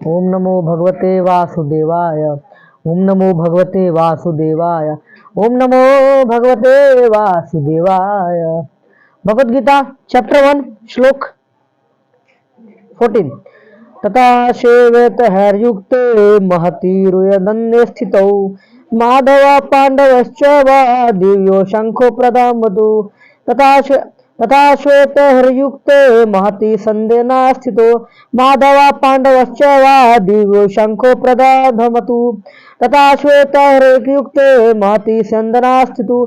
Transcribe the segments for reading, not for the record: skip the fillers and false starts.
ओम नमो भगवते वासुदेवाय। ओम नमो भगवते वासुदेवाय। ओम नमो भगवते वासुदेवाय। भगवद गीता चैप्टर 1 श्लोक 14। तथा शेवेत हर्युक्ते महती रुयदन्ये स्थितौ माधव पांडवश्च वा दिव्यो शंखो प्रदामतु। तथा श्वेत हर्युक्ते महती संदेना स्थितो माधव पांडवश्च वा दिव्यो शंखो प्रदाधमतु। तथा श्वेत हर्युक्ते महती संदना स्थितो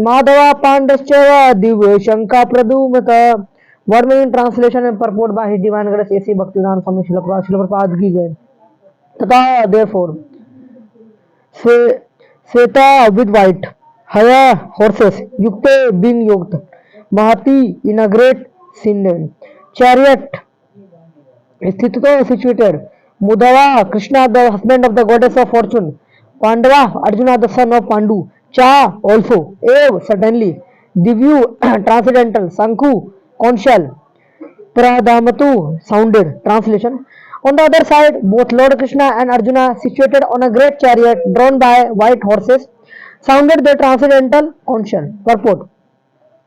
माधव पांडवश्च वा दिव्यो शंखा प्रदुमत। Word meaning translation and purport by his divine grace A C Bhaktivedanta Swami Srila Prabhupada की जय। तथा देयरफॉर श्वेता with white higher horses yukte being yoked mahati in a great sindel chariot sthito situated mudava Krishna the husband of the goddess of fortune Pandava Arjuna the son of Pandu cha also ev certainly divyu transcendental Sanku conch shell Pradhamatu sounded. Translation. On the other side, both Lord Krishna and Arjuna, situated on a great chariot drawn by white horses, sounded the transcendental conch shell. Purport.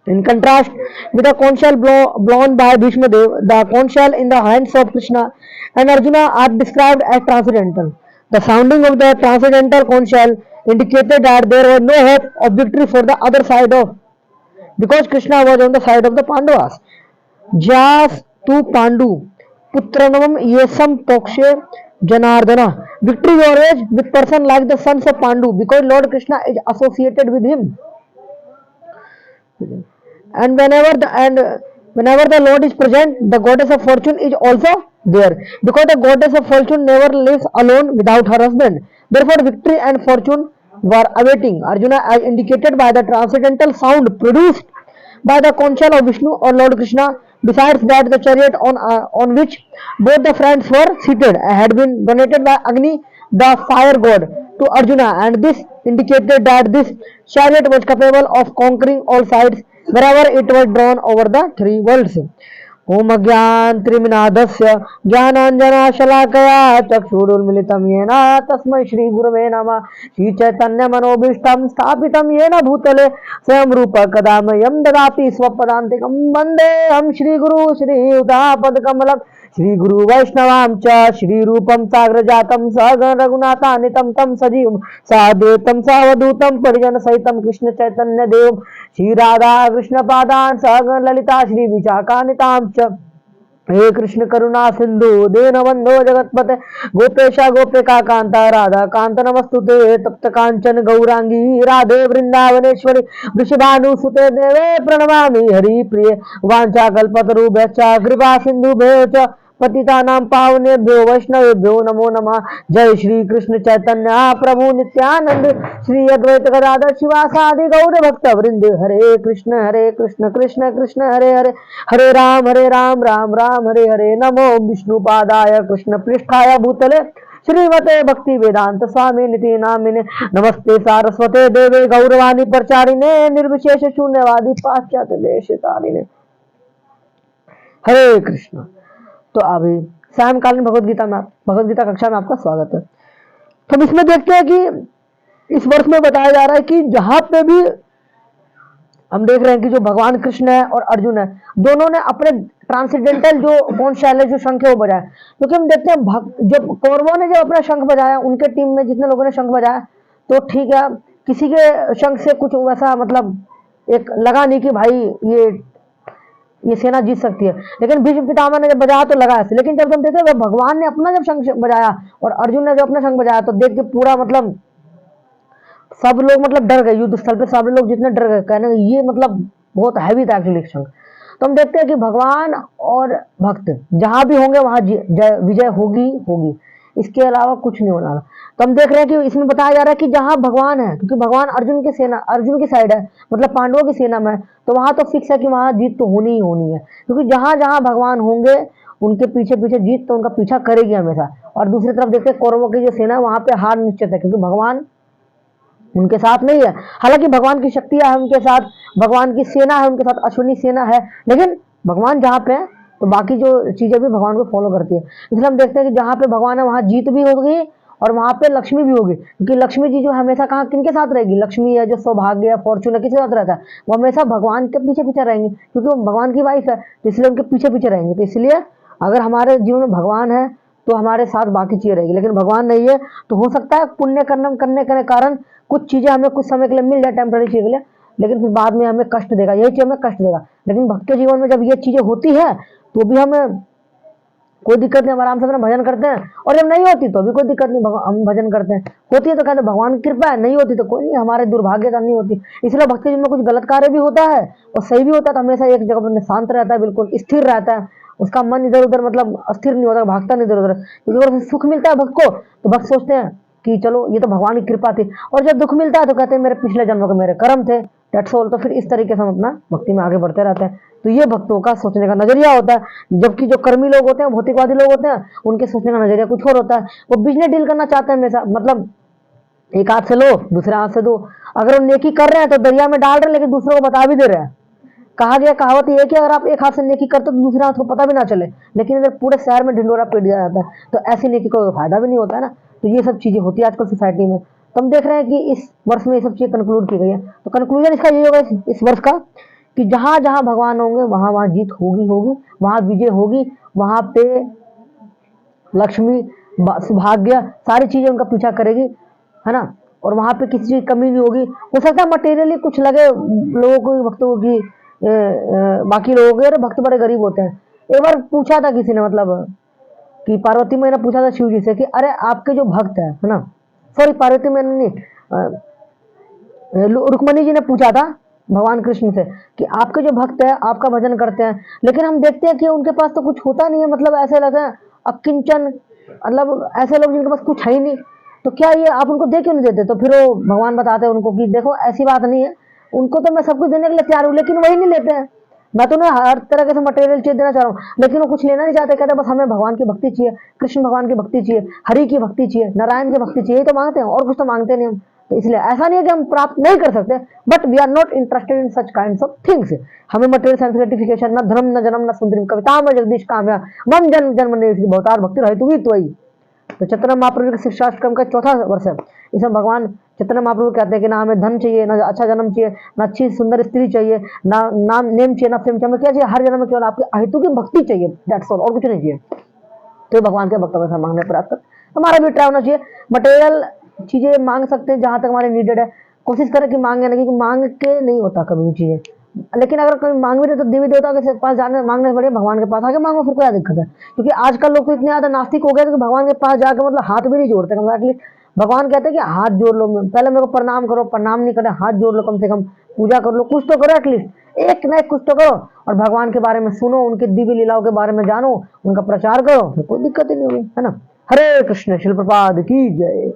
In contrast with the conch shell blown by Bhishma Dev, the conch shell in the hands of Krishna and Arjuna are described as transcendental. The sounding of the transcendental conch shell indicated that there was no hope of victory for the other side of, because Krishna was on the side of the Pandavas. Jas tu Pandu Putranam Yesam Tokshe Janardana. Victory is always with person like the sons of Pandu because Lord Krishna is associated with him. And whenever the Lord is present, the goddess of fortune is also there. Because the goddess of fortune never lives alone without her husband. Therefore, victory and fortune were awaiting Arjuna as indicated by the transcendental sound produced by the conch shell of Vishnu or Lord Krishna. Besides that, the chariot on which both the friends were seated had been donated by Agni, the fire god, to Arjuna, and this indicated that this chariot was capable of conquering all sides wherever it was drawn over the three worlds. ओम अज्ञान त्रिमिनादस्य ज्ञानांजना शलाकया चक्षुरुन्मिलितं येन तस्मै श्री गुरवे नमः। श्री चैतन्य मनोभीष्टं स्थापितं येन भूतले स्वयं रूप कदा मह्यं ददाति स्वपदान्तिकं वन्देऽहं श्री गुरु श्रीयुतापदकमलं श्री गुरु वैष्णवां च श्री रूपं साग्रजातं सगण रघुनाथान्वितं तं सजीवं साद्वैतं सावधूतं परिजन सहितं कृष्ण चैतन्य देवं श्री राधा कृष्ण पादान् सगण ललिता श्री विशाखान्वितां च। हे कृष्ण करुणा सिंधु दीनबंधो जगतपते गोपेशा गोपिका कांता राधा कांत नमस्तुते तप्त कांचन गौरांगी राधे वृंदावनेश्वरी वृषभानुसुते देवे प्रणमामि हरि प्रिय वांछा कल्पतरुभ्यश्च कृपा सिंधुभ्यो पतितानां पावनेभ्यो वैष्णवेभ्यो नमो नमः। जय श्री कृष्ण चैतन्य प्रभु नित्यानंद श्री अद्वैत गदाधर शिवासादि गौर भक्त वृंद हरे कृष्ण कृष्ण कृष्ण हरे हरे हरे राम राम राम हरे हरे। नमो विष्णुपादाय कृष्ण पृष्ठाय भूतले श्रीमते भक्ति वेदांत स्वामी निति नामिने नमस्ते सारस्वते देवे गौरवाणी प्रचारिणे निर्विशेष शून्यवादी पाश्चात्य देशतारिणे। हरे कृष्ण। तो अभी सायंकालीन भगवद गीता कक्षा में आपका स्वागत है। तो हम इसमें देखते हैं कि इस वर्ष में बताया जा रहा है कि जहां पे भी हम देख रहे हैं कि जो भगवान कृष्ण है और अर्जुन है दोनों ने अपने ट्रांसेंडेंटल जो कौन शैल है जो शंख है वो बजाया। क्योंकि हम देखते हैं जब कौरवों ने जब अपना शंख बजाया उनके टीम में जितने लोगों ने शंख बजाया तो ठीक है किसी के शंख से कुछ वैसा मतलब एक लगा नहीं कि भाई ये सेना जीत सकती है। लेकिन भीष्म पितामह ने जब बजाया तो लगा ऐसे। लेकिन जब हम देखते हैं भगवान ने अपना जब शंख बजाया और अर्जुन ने जब अपना शंख बजाया तो देख के पूरा मतलब सब लोग मतलब डर गए। युद्ध स्थल पे सब लोग जितने डर गए कहने ये मतलब बहुत हैवी था एक्चुअली शंख। तो हम देखते हैं कि भगवान और भक्त जहां भी होंगे वहां विजय होगी। इसके अलावा कुछ नहीं होना। तो हम देख रहे हैं कि इसमें बताया जा रहा है कि जहां भगवान है क्योंकि भगवान अर्जुन की साइड है मतलब पांडवों की सेना में तो वहां तो फिक्स है कि वहां जीत तो होनी ही होनी है। क्योंकि जहां जहां भगवान होंगे उनके पीछे पीछे जीत तो उनका पीछा करेगी हमेशा। और दूसरी तरफ देखते हैं कौरवों की जो सेना है वहां पे हार निश्चित है क्योंकि भगवान उनके साथ नहीं है। हालांकि भगवान की शक्तियां है उनके साथ, भगवान की सेना है उनके साथ, अश्विनी सेना है, लेकिन भगवान जहां पे है तो बाकी जो चीजें भी भगवान को फॉलो करती है। इसलिए हम देखते हैं कि जहाँ पे भगवान है वहाँ जीत भी होगी और वहां पे लक्ष्मी भी होगी, क्योंकि लक्ष्मी जी जो हमेशा कहाँ किनके साथ रहेगी, लक्ष्मी है जो सौभाग्य है, फॉर्चून है, किसके साथ रहता है, वो हमेशा भगवान के पीछे पीछे रहेंगे, क्योंकि वो भगवान की वाइफ है, तो इसलिए उनके पीछे पीछे रहेंगे। तो इसलिए अगर हमारे जीवन में भगवान है तो हमारे साथ बाकी चीजें रहेगी, लेकिन भगवान नहीं है तो हो सकता है पुण्य कर्म करने के कारण कुछ चीजें हमें कुछ समय के लिए मिल जाए, टेम्पररी चीज के लिए, लेकिन फिर बाद में हमें कष्ट देगा, यही चीज हमें कष्ट देगा। लेकिन भक्त के जीवन में जब ये चीजें होती है तो भी हमें कोई दिक्कत नहीं, हम आराम से अपना भजन करते हैं, और जब नहीं होती तो भी कोई दिक्कत नहीं, हम भजन करते हैं। होती है तो कहते हैं भगवान की कृपा है, नहीं होती तो कोई नहीं, हमारे दुर्भाग्य नहीं होती। इसलिए भक्ति जीवन में कुछ गलत कार्य भी होता है और सही भी होता है, तो हमेशा एक जगह पर शांत रहता है, बिल्कुल स्थिर रहता है, उसका मन इधर उधर मतलब अस्थिर नहीं होता, भागता नहीं इधर उधर, क्योंकि अगर सुख मिलता है भक्त को तो भक्त सोचते हैं कि चलो ये तो भगवान की कृपा थी, और जब दुख मिलता है तो कहते हैं मेरे पिछले जन्मों के मेरे कर्म थे, डेट्स ऑल। तो फिर इस तरीके से हम अपना भक्ति में आगे बढ़ते रहते हैं। तो ये भक्तों का सोचने का नजरिया होता है, जबकि जो कर्मी लोग होते हैं, भौतिकवादी लोग होते हैं, उनके सोचने का नजरिया कुछ और होता है। वो बिजनेस डील करना चाहते हैं हमेशा, मतलब एक हाथ से लो दूसरे हाथ से दो। अगर वो नेकी कर रहे हैं तो दरिया में डाल रहे हैं, लेकिन दूसरों को बता भी दे रहे हैं। कहा गया, कहावत ये है कि अगर आप एक हाथ से नेकी करते हो तो दूसरे हाथ को पता भी ना चले, लेकिन अगर पूरे शहर में ढिंडोरा पीट दिया जाता है तो ऐसी नेकी को फायदा भी नहीं होता है ना। तो ये सब चीजें होती है आजकल सोसाइटी में। तो हम देख रहे हैं कि इस वर्ष में ये सब चीजें कंक्लूड की गई है। तो कंक्लूजन इसका यही होगा इस वर्ष का, कि जहां जहां भगवान होंगे वहां वहां जीत होगी होगी, वहां विजय होगी, वहां पे लक्ष्मी सौभाग्य सारी चीजें उनका पीछा करेगी, है ना। और वहां पे किसी चीज की कमी नहीं होगी। हो सकता है मटेरियली कुछ लगे लोगों को, भक्तों की बाकी लोगों के, अरे भक्त बड़े गरीब होते हैं। एक बार पूछा था किसी ने, मतलब कि पार्वती मैया ने पूछा था शिव जी से कि अरे आपके जो भक्त है ना, सॉरी पार्वती मैया ने नहीं, रुक्मणी जी ने पूछा था भगवान कृष्ण से कि आपके जो भक्त है आपका भजन करते हैं, लेकिन हम देखते हैं कि उनके पास तो कुछ होता नहीं है, मतलब ऐसे लगते हैं अकिंचन, मतलब ऐसे लोग जिनके पास कुछ है ही नहीं, तो क्या ये आप उनको दे क्यों नहीं देते। तो फिर वो भगवान बताते हैं उनको कि देखो ऐसी बात नहीं है, उनको तो मैं सब कुछ देने के लिए तैयार हूँ, लेकिन वही नहीं लेते हैं। मैं तो उन्हें हर तरह के मटेरियल चीज देना चाह रहा हूँ, लेकिन वो कुछ लेना नहीं चाहते, कहते बस हमें भगवान की भक्ति चाहिए, कृष्ण भगवान की भक्ति चाहिए, हरि की भक्ति चाहिए, नारायण की भक्ति चाहिए, तो मांगते हैं, और कुछ तो मांगते नहीं हम। तो इसलिए ऐसा नहीं है कि हम प्राप्त नहीं कर सकते, but we are not interested in such kind of things. हमें मटेरियल सेंस ग्रेटिफिकेशन, न धर्म न जन्म न सुंदरी कविता में जगदीश काम्या मम जन्म जन्म ने बहुतार भक्ति रही तू ही। तो चैतन्य महाप्रभु के शिक्षाश्रम का चौथा वर्ष है। इसमें भगवान चैतन्य महाप्रभु कहते हैं कि ना हमें धन चाहिए, ना अच्छा जन्म चाहिए, ना अच्छी सुंदर स्त्री चाहिए, ना नाम नेम चाहिए, ना फेम चाहिए, हमें क्या चाहिए, हर जन्म में केवल आपकी अहेतु की भक्ति चाहिए, दैट्स ऑल, और कुछ नहीं चाहिए। तो भगवान के भक्त वैसा मांगने प्रयास कर, हमारा भी ट्राई होना चाहिए। मटेरियल चीजें मांग सकते हैं जहां तक हमारे नीडेड है, कोशिश करें कि मांगे नहीं, क्योंकि मांग के नहीं होता कभी भी चीजें। लेकिन अगर कोई मांग भी नहीं तो देवी देवता के पास जाने मांगने से बढ़िया भगवान के पास आके मांगो, फिर क्या दिक्कत है। क्योंकि आजकल लोग तो इतने ज्यादा नास्तिक हो गए कि भगवान के पास जाकर मतलब हाथ भी नहीं जोड़ते कम से कम। भगवान कहते हैं कि हाथ जोड़ लो, पहले मेरे को प्रणाम करो, प्रणाम नहीं करे हाथ जोड़ लो, कम से कम पूजा कर लो, कुछ तो करो, एटलीस्ट एक ना एक कुछ तो करो, और भगवान के बारे में सुनो, उनके दिव्य लीलाओं के बारे में जानो, उनका प्रचार करो, फिर कोई दिक्कत ही नहीं होगी, है ना। हरे कृष्ण, शिल प्रपाद की जय।